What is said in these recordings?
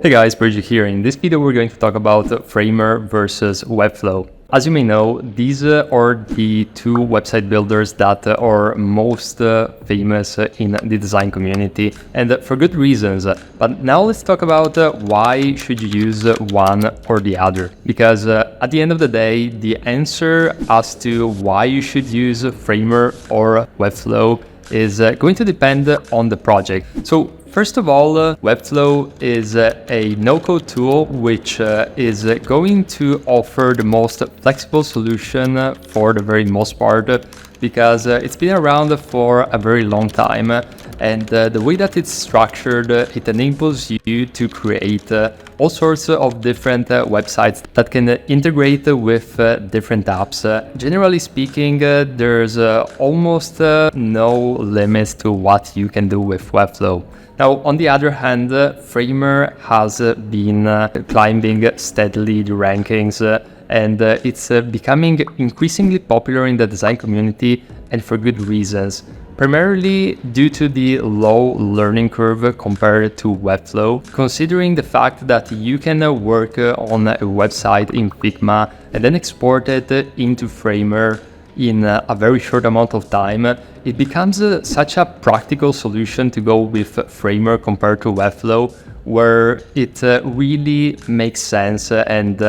Hey guys, Bridget here. In this video we're going to talk about FRAMER versus WEBFLOW. As you may know, these are the two website builders that are most famous in the design community, and for good reasons. But now let's talk about why should you use one or the other. Because at the end of the day, the answer as to why you should use FRAMER or WEBFLOW is going to depend on the project. So first of all, WEBFLOW is a no-code tool which is going to offer the most flexible solution for the very most part, because it's been around for a very long time, and the way that it's structured, it enables you to create all sorts of different websites that can integrate with different apps. Generally speaking, there's almost no limits to what you can do with WEBFLOW. Now, on the other hand, FRAMER has been climbing steadily the rankings, and it's becoming increasingly popular in the design community, and for good reasons. Primarily due to the low learning curve compared to WEBFLOW, considering the fact that you can work on a website in Figma and then export it into FRAMER in a very short amount of time. It becomes such a practical solution to go with FRAMER compared to WEBFLOW, where it really makes sense, and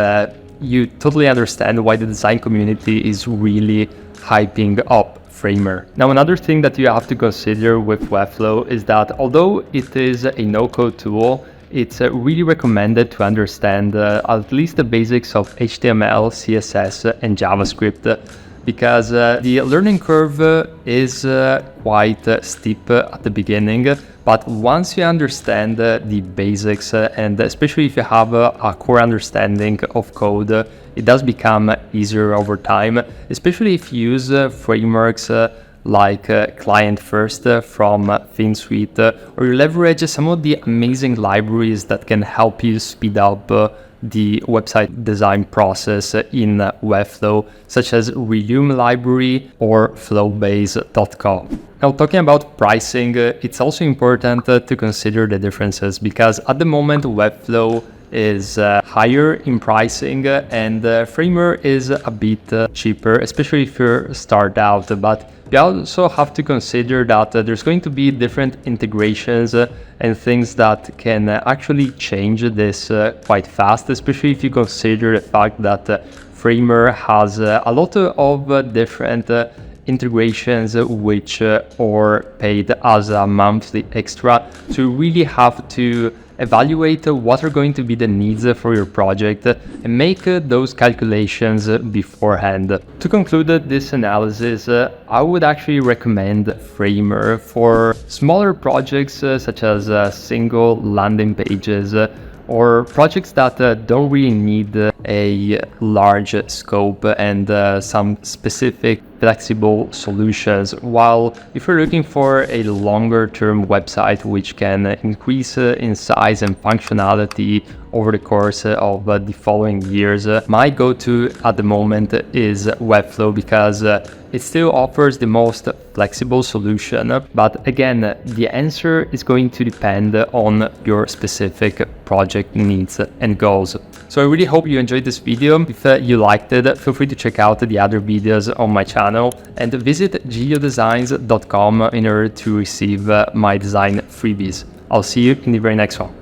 you totally understand why the design community is really hyping up FRAMER. Now, another thing that you have to consider with WEBFLOW is that although it is a no-code tool, it's really recommended to understand at least the basics of HTML, CSS, and JavaScript, because the learning curve is quite steep at the beginning, but once you understand the basics, and especially if you have a core understanding of code, it does become easier over time, especially if you use frameworks like Client First from ThemeSuite, or you leverage some of the amazing libraries that can help you speed up the website design process in WEBFLOW, such as Relume library or flowbase.com. Now, talking about pricing, it's also important to consider the differences, because at the moment WEBFLOW is higher in pricing, and FRAMER is a bit cheaper, especially if you start out. But you also have to consider that there's going to be different integrations and things that can actually change this quite fast, especially if you consider the fact that FRAMER has a lot of different integrations which are paid as a monthly extra. So you really have to evaluate what are going to be the needs for your project and make those calculations beforehand. To conclude this analysis, I would actually recommend FRAMER for smaller projects such as single landing pages, or projects that don't really need a large scope and some specific flexible solutions, while if you're looking for a longer term website which can increase in size and functionality over the course of the following years, my go-to at the moment is WEBFLOW, because it still offers the most flexible solution. But again, the answer is going to depend on your specific project needs and goals. So I really hope you enjoyed this video. If you liked it, feel free to check out the other videos on my channel, and visit giodesigns.com in order to receive my design freebies. I'll see you in the very next one.